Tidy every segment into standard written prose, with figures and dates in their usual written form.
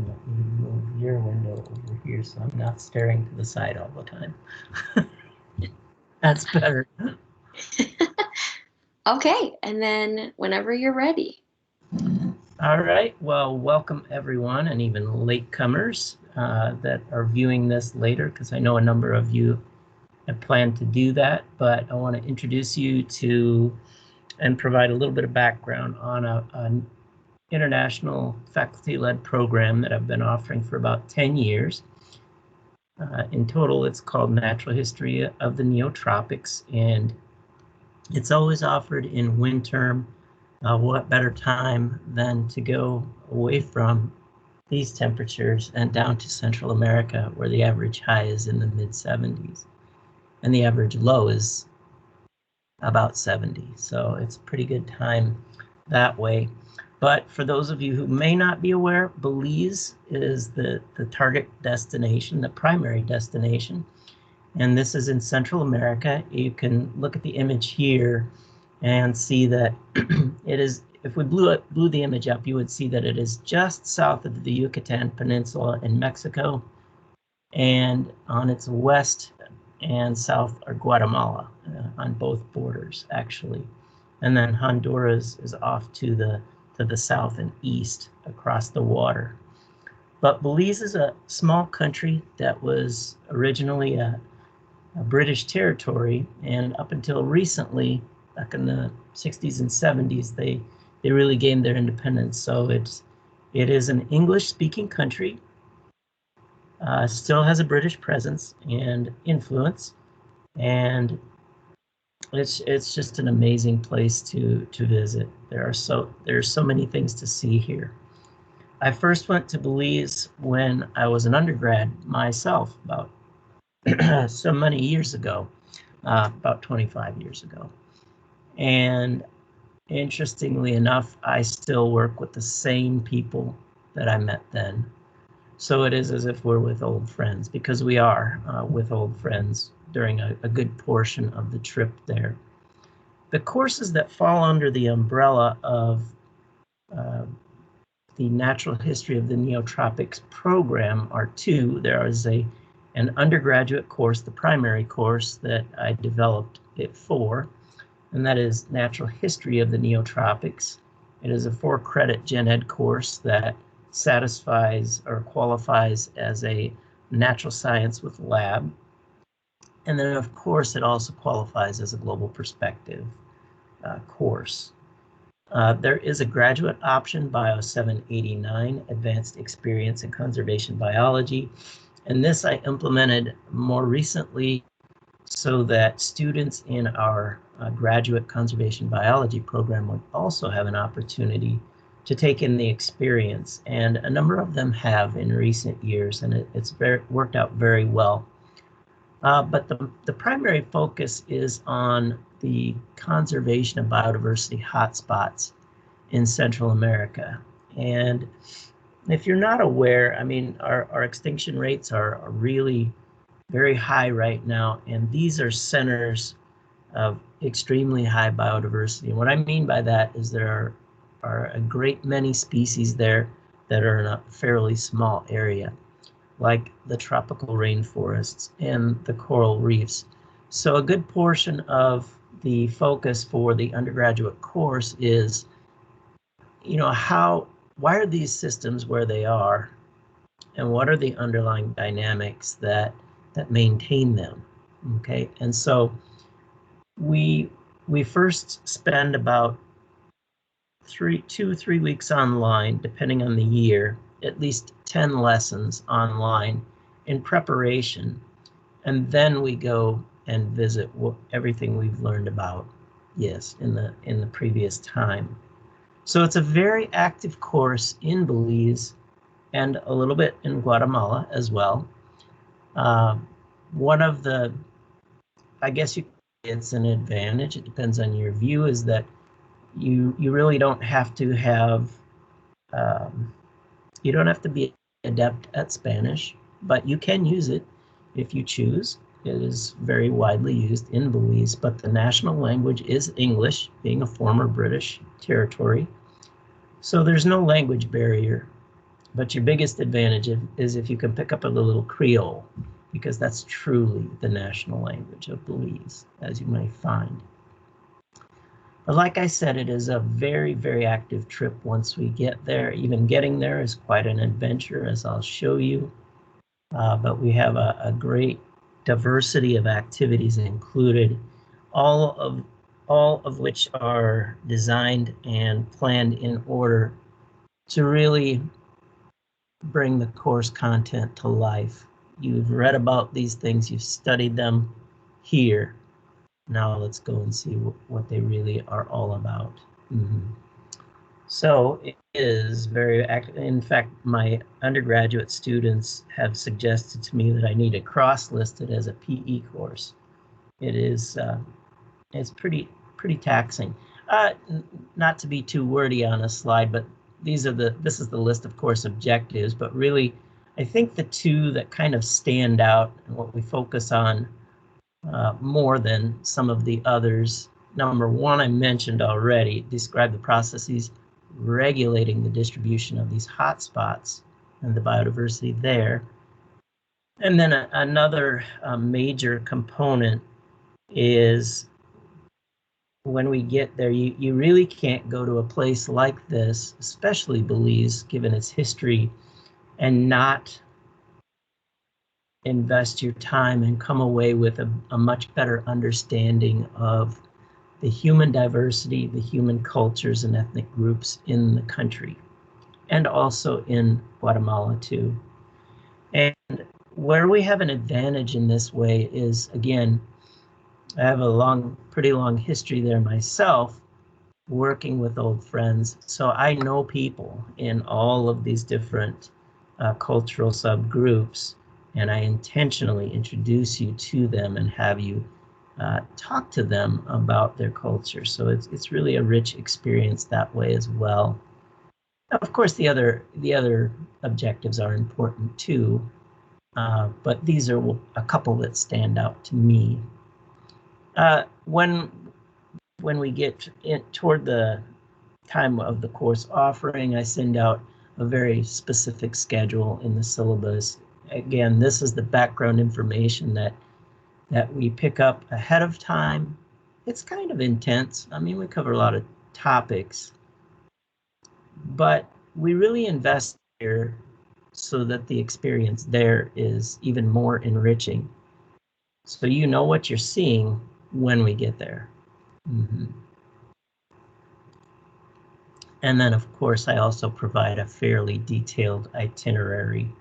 let me move your window over here so I'm not staring to the side all the time. That's better. Okay, and then whenever you're ready. All right, well, welcome everyone, and even latecomers that are viewing this later, because I know a number of you have planned to do that, but I want to introduce you to and provide a little bit of background on an international faculty-led program that I've been offering for about 10 years. In total, it's called Natural History of the Neotropics, and it's always offered in wind term. What better time than to go away from these temperatures and down to Central America, where the average high is in the mid-70s and the average low is about 70. So it's a pretty good time that way. But for those of you who may not be aware, Belize is the target destination, the primary destination. And this is in Central America. You can look at the image here and see that it is, if we blew the image up, you would see that it is just south of the Yucatan Peninsula in Mexico, and on its west and south are Guatemala, on both borders actually. And then Honduras is off to the south and east across the water. But Belize is a small country that was originally a British territory, and up until recently, back in the 60s and 70s, they really gained their independence. So it is an English-speaking country, still has a British presence and influence, and it's just an amazing place to visit. There's so many things to see here. I first went to Belize when I was an undergrad myself, about so many years ago, about 25 years ago. And interestingly enough, I still work with the same people that I met then. So it is as if we're with old friends, because we are with old friends during a good portion of the trip there. The courses that fall under the umbrella of the Natural History of the Neotropics program are two. There is an undergraduate course, the primary course that I developed it for, and that is Natural History of the Neotropics. It is a 4-credit gen ed course that satisfies or qualifies as a natural science with lab. And then, of course, it also qualifies as a global perspective course. There is a graduate option, Bio 789, Advanced Experience in Conservation Biology. And this I implemented more recently so that students in our graduate conservation biology program would also have an opportunity to take in the experience. And a number of them have in recent years, and it's worked out very well. But the primary focus is on the conservation of biodiversity hotspots in Central America. And if you're not aware, I mean, our extinction rates are really very high right now, and these are centers of extremely high biodiversity. And what I mean by that is there are a great many species there that are in a fairly small area, like the tropical rainforests and the coral reefs. So a good portion of the focus for the undergraduate course is, you know, why are these systems where they are, and what are the underlying dynamics that maintain them? Okay, and so we first spend about 2 or 3 weeks online, depending on the year, at least 10 lessons online in preparation, and then we go and visit everything we've learned about, yes, in the previous time. So it's a very active course in Belize and a little bit in Guatemala as well. One of the, I guess it's an advantage, it depends on your view, is that you really don't have to have, you don't have to be adept at Spanish, but you can use it if you choose. It is very widely used in Belize, but the national language is English, being a former British territory. So there's no language barrier. But your biggest advantage is if you can pick up a little Creole, because that's truly the national language of Belize, as you may find. But like I said, it is a very, very active trip once we get there. Even getting there is quite an adventure, as I'll show you. But we have a great diversity of activities included, all of which are designed and planned in order to really bring the course content to life. You've read about these things, you've studied them here. Now let's go and see what they really are all about. So it is very active. In fact, my undergraduate students have suggested to me that I need to cross-list it as a PE course. It is it's pretty taxing. Not to be too wordy on a slide, but this is the list of course objectives, but really I think the two that kind of stand out and what we focus on more than some of the others. Number one, I mentioned already, describe the processes regulating the distribution of these hotspots and the biodiversity there. And then another major component is when we get there, you really can't go to a place like this, especially Belize, given its history, and not invest your time and come away with a much better understanding of the human diversity, the human cultures and ethnic groups in the country, and also in Guatemala too. And where we have an advantage in this way is, again, I have a pretty long history there myself, working with old friends. So I know people in all of these different cultural subgroups, and I intentionally introduce you to them and have you talk to them about their culture. So it's really a rich experience that way as well. Of course, the other objectives are important too, but these are a couple that stand out to me. When we get toward the time of the course offering, I send out a very specific schedule in the syllabus. Again, this is the background information that we pick up ahead of time. It's kind of intense. I mean, we cover a lot of topics, but we really invest here so that the experience there is even more enriching. So you know what you're seeing when we get there. And then, of course, I also provide a fairly detailed itinerary.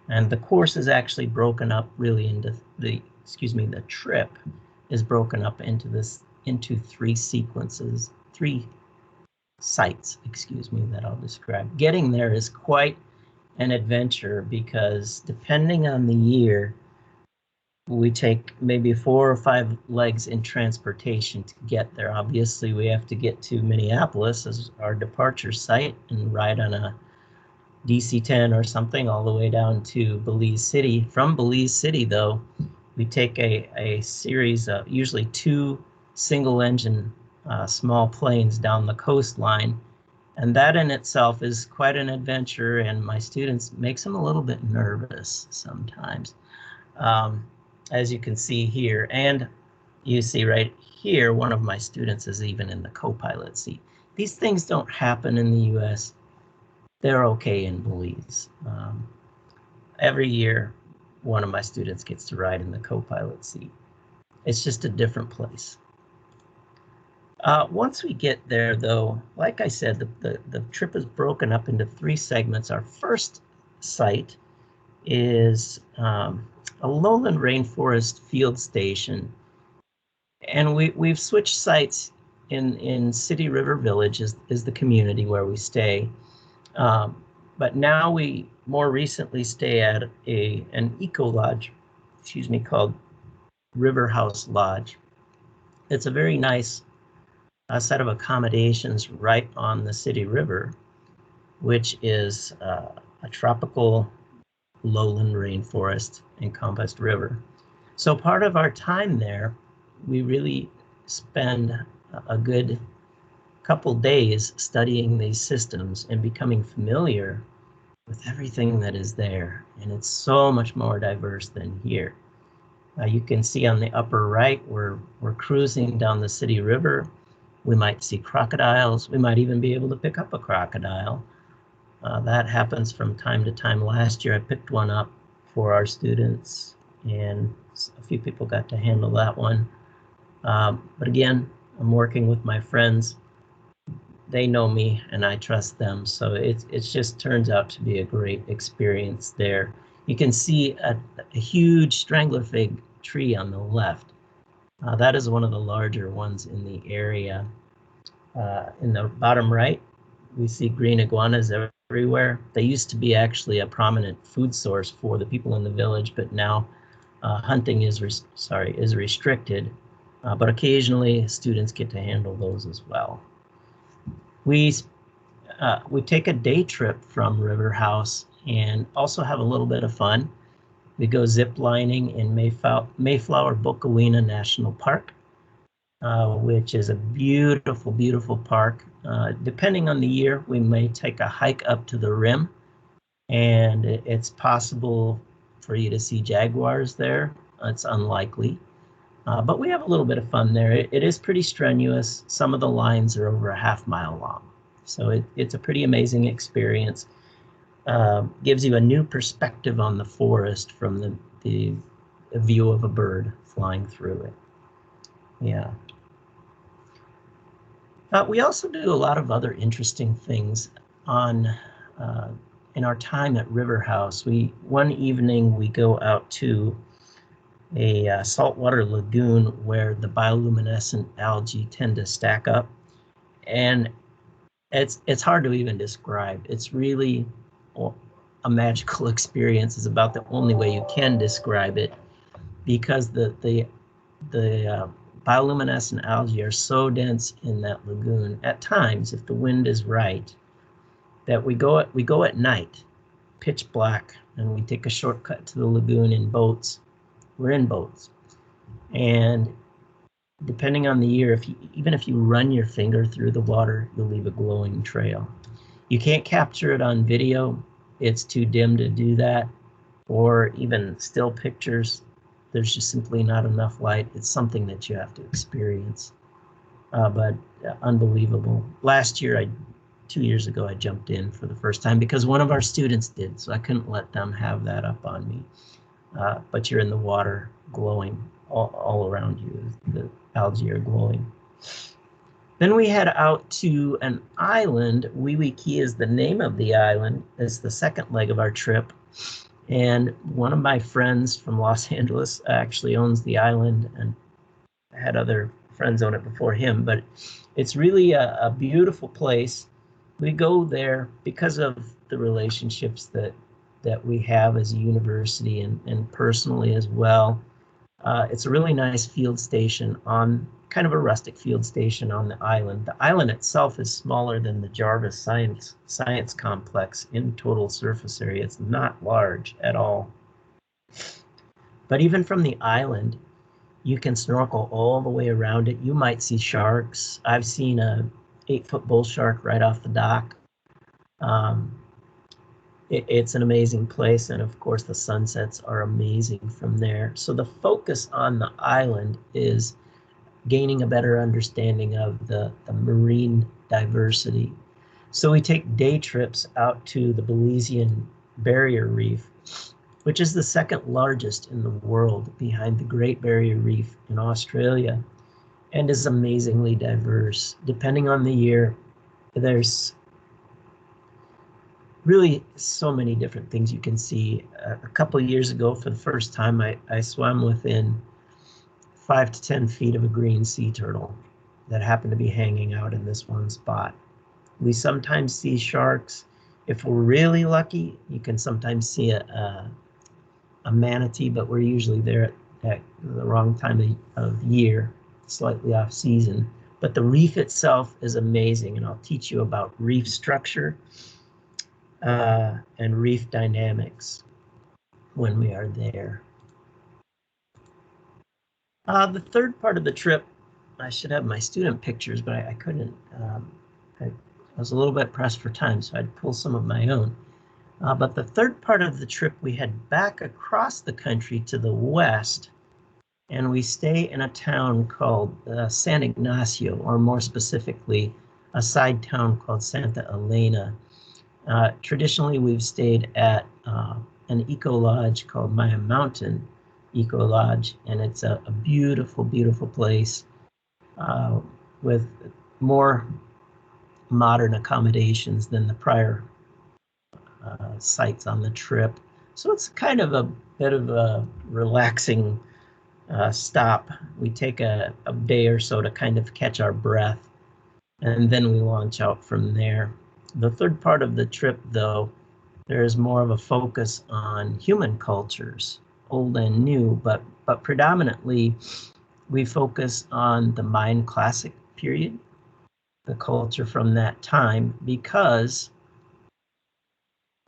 And the course is actually broken up really into the trip is broken up into three sequences, three sites, that I'll describe. Getting there is quite an adventure because depending on the year, we take maybe 4 or 5 legs in transportation to get there. Obviously, we have to get to Minneapolis as our departure site and ride on a DC-10 or something all the way down to Belize City. From Belize City, though, we take a series of usually 2 single-engine small planes down the coastline, and that in itself is quite an adventure, and my students makes them a little bit nervous sometimes. As you can see here, and you see right here, one of my students is even in the co-pilot seat. These things don't happen in the US. They're okay in Belize. Every year, one of my students gets to ride in the co-pilot seat. It's just a different place. Once we get there, though, like I said, the trip is broken up into 3 segments. Our first site is a lowland rainforest field station, and we've switched sites. In City River Village is the community where we stay, but now we more recently stay at an eco lodge, called River House Lodge. It's a very nice set of accommodations right on the City River, which is a tropical lowland rainforest encompassed river. So part of our time there, we really spend a good couple days studying these systems and becoming familiar with everything that is there, and it's so much more diverse than here. You can see on the upper right, we're cruising down the city river. We might see crocodiles. We might even be able to pick up a crocodile. That happens from time to time. Last year I picked one up for our students, and a few people got to handle that one. But again, I'm working with my friends. They know me and I trust them, so it just turns out to be a great experience there. You can see a huge strangler fig tree on the left. That is one of the larger ones in the area. In the bottom right, we see green iguanas everywhere. They used to be actually a prominent food source for the people in the village, but now hunting is restricted. But occasionally students get to handle those as well. We take a day trip from River House and also have a little bit of fun. We go zip lining in Mayflower Bokawina National Park, which is a beautiful, beautiful park. Depending on the year, we may take a hike up to the rim, and it's possible for you to see jaguars there. It's unlikely, but we have a little bit of fun there. It is pretty strenuous. Some of the lines are over a half-mile long, so it's a pretty amazing experience. Gives you a new perspective on the forest from the view of a bird flying through it. Yeah. We also do a lot of other interesting things in our time at River House. One evening we go out to a saltwater lagoon where the bioluminescent algae tend to stack up, and it's hard to even describe. It's really a magical experience. Is about the only way you can describe it, because the bioluminescent algae are so dense in that lagoon at times, if the wind is right, that we go at night, pitch black, and we take a shortcut to the lagoon in boats. We're in boats, and depending on the year, even if you run your finger through the water, you'll leave a glowing trail. You can't capture it on video. It's too dim to do that, or even still pictures. There's just simply not enough light. It's something that you have to experience, but unbelievable. Last year, 2 years ago, I jumped in for the first time because one of our students did, so I couldn't let them have that up on me. But you're in the water glowing all around you. The algae are glowing. Then we head out to an island. Wee Wee Key is the name of the island. It's the second leg of our trip. And one of my friends from Los Angeles actually owns the island, and I had other friends own it before him, but it's really a beautiful place. We go there because of the relationships that we have as a university and personally as well. It's a really nice field station, on kind of a rustic field station on the island. The island itself is smaller than the Jarvis Science Complex in total surface area. It's not large at all. But even from the island, you can snorkel all the way around it. You might see sharks. I've seen a 8-foot bull shark right off the dock. It's an amazing place, and of course the sunsets are amazing from there. So the focus on the island is gaining a better understanding of the marine diversity. So we take day trips out to the Belizean Barrier Reef, which is the second largest in the world behind the Great Barrier Reef in Australia, and is amazingly diverse. Depending on the year, there's really so many different things you can see. A couple of years ago, for the first time, I swam within 5 to 10 feet of a green sea turtle that happened to be hanging out in this one spot. We sometimes see sharks. If we're really lucky, you can sometimes see a manatee, but we're usually there at the wrong time of year, slightly off season. But the reef itself is amazing, and I'll teach you about reef structure and reef dynamics when we are there. The third part of the trip, I should have my student pictures, but I couldn't. I was a little bit pressed for time, so I'd pull some of my own. But the third part of the trip, we head back across the country to the west, and we stay in a town called San Ignacio, or more specifically, a side town called Santa Elena. Traditionally, we've stayed at an eco lodge called Maya Mountain Eco Lodge, and it's a beautiful, beautiful place with more modern accommodations than the prior sites on the trip. So it's kind of a bit of a relaxing stop. We take a day or so to kind of catch our breath, and then we launch out from there. The third part of the trip, though, there is more of a focus on human cultures, old and new, but predominantly we focus on the Mayan Classic period, the culture from that time, because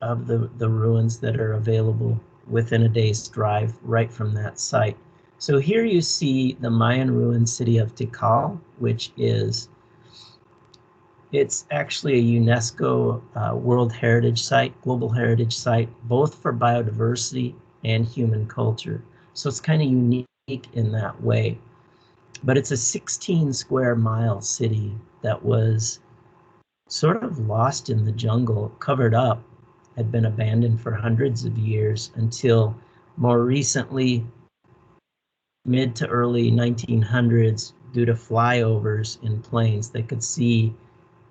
of the ruins that are available within a day's drive right from that site. So here you see the Mayan ruined city of Tikal, which is, it's actually a UNESCO World Heritage Site, Global Heritage Site, both for biodiversity and human culture. So it's kind of unique in that way. But it's a 16 square mile city that was sort of lost in the jungle, covered up, had been abandoned for hundreds of years until more recently, mid to early 1900s, due to flyovers in planes, they could see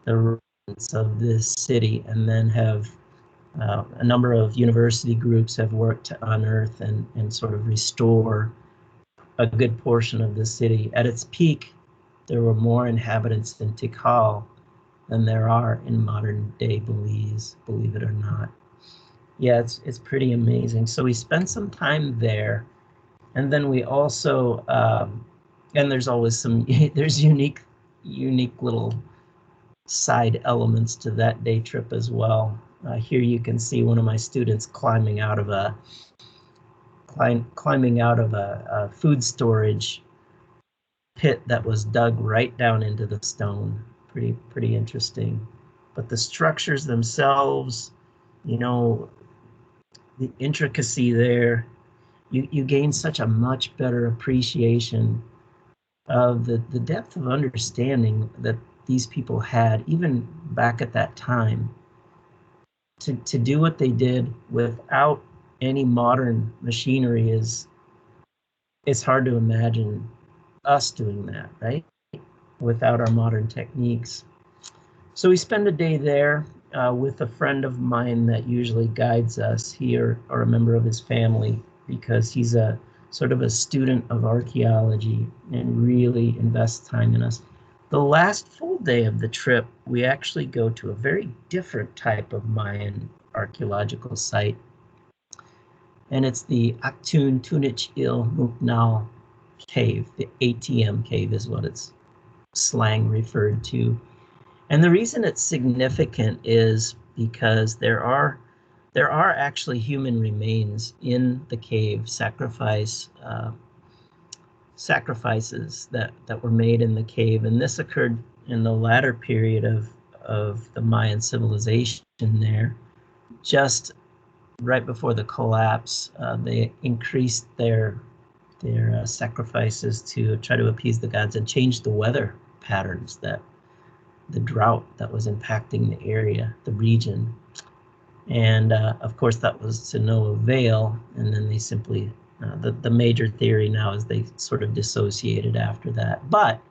the ruins of this city, and then have a number of university groups have worked to unearth and sort of restore a good portion of the city. At its peak, there were more inhabitants in Tikal than there are in modern day Belize, believe it or not. Yeah, it's pretty amazing. So we spent some time there, and then we also, and there's always some, there's unique little side elements to that day trip as well. Here you can see one of my students climbing out of a food storage pit that was dug right down into the stone. Pretty interesting. But the structures themselves, you know, the intricacy there, you gain such a much better appreciation of the depth of understanding that these people had, even back at that time, to do what they did without any modern machinery. It's hard to imagine us doing that, right? Without our modern techniques. So we spend a day there with a friend of mine that usually guides us here, or a member of his family, because he's a sort of a student of archaeology and really invests time in us. The last full day of the trip, we actually go to a very different type of Mayan archaeological site, and it's the Aktun Tunich Il Muknal Cave. The ATM Cave is what it's slang referred to. And the reason it's significant is because there are actually human remains in the cave, sacrifices that were made in the cave, and this occurred in the latter period of the Mayan civilization there. Just right before the collapse, they increased their sacrifices to try to appease the gods and change the weather patterns, that the drought that was impacting the area, the region. And of course that was to no avail, and then they simply, the major theory now is they sort of dissociated after that. But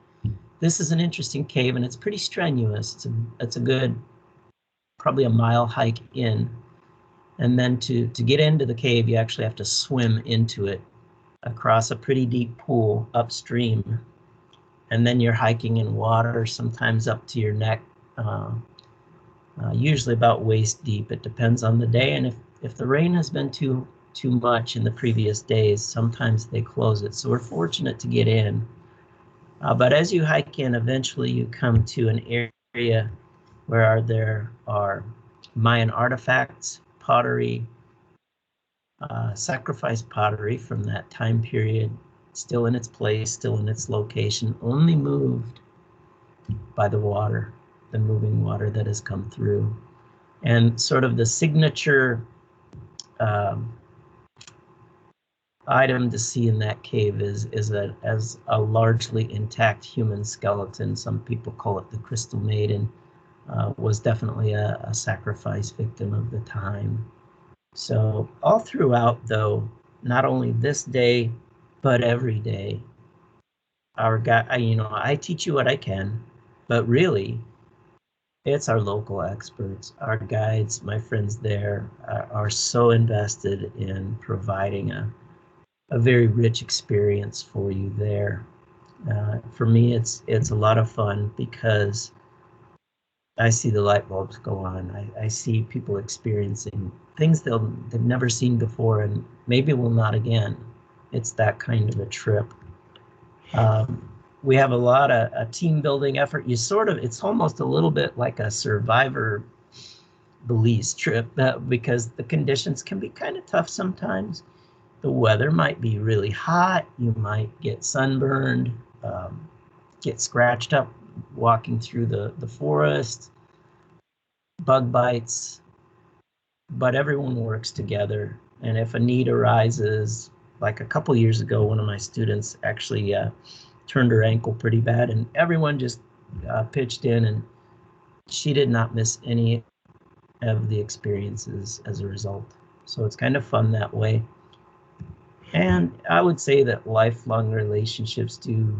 this is an interesting cave, and it's pretty strenuous. It's a good, probably a mile hike in, and then to get into the cave, you actually have to swim into it across a pretty deep pool upstream, and then you're hiking in water, sometimes up to your neck, usually about waist deep. It depends on the day, and if the rain has been too much in the previous days, sometimes they close it. So we're fortunate to get in. But as you hike in, eventually you come to an area where there are Mayan artifacts, pottery, sacrifice pottery from that time period, still in its place, still in its location, only moved by the water, the moving water that has come through. And sort of the signature item to see in that cave is as a largely intact human skeleton. Some people call it the Crystal Maiden. Was definitely a sacrifice victim of the time. So all throughout, though, not only this day, but every day, our guy, I teach you what I can, but really, it's our local experts, our guides, my friends there are so invested in providing a very rich experience for you there. For me, it's a lot of fun because I see the light bulbs go on. I see people experiencing things they've never seen before and maybe will not again. It's that kind of a trip. We have a lot of a team building effort. It's almost a little bit like a Survivor Belize trip because the conditions can be kind of tough sometimes. The weather might be really hot. You might get sunburned, get scratched up walking through the forest, bug bites, but everyone works together. And if a need arises, like a couple years ago, one of my students actually turned her ankle pretty bad, and everyone just pitched in, and she did not miss any of the experiences as a result. So it's kind of fun that way. And I would say that lifelong relationships do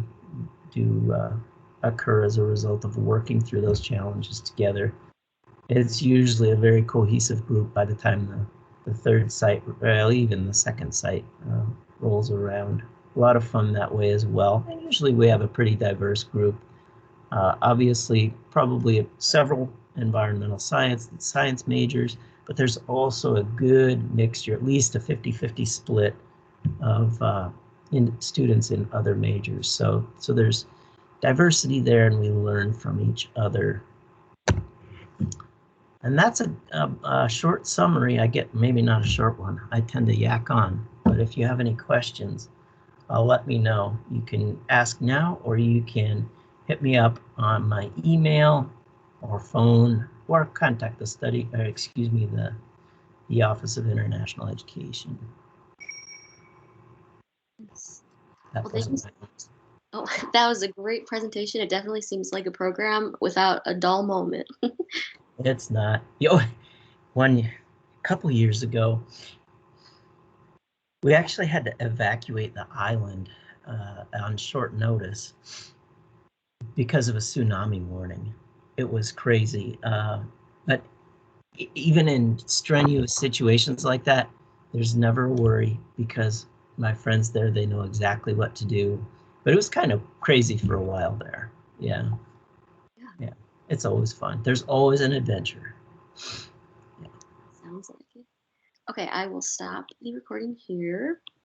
occur as a result of working through those challenges together. It's usually a very cohesive group by the time the third site, well, even the second site rolls around. A lot of fun that way as well. And usually we have a pretty diverse group. Obviously, probably several environmental science majors, but there's also a good mixture, at least a 50-50 split of students in other majors. So there's diversity there, and we learn from each other. And that's a short summary. I get maybe not a short one. I tend to yak on, but if you have any questions, let me know. You can ask now, or you can hit me up on my email or phone, or contact the Office of International Education. Well, thank you. Oh, that was a great presentation. It definitely seems like a program without a dull moment. It's not. A couple years ago, we actually had to evacuate the island on short notice because of a tsunami warning. It was crazy. But even in strenuous situations like that, there's never a worry because my friends there, they know exactly what to do. But it was kind of crazy for a while there. Yeah. It's always fun. There's always an adventure. Sounds like it. Okay, I will stop the recording here.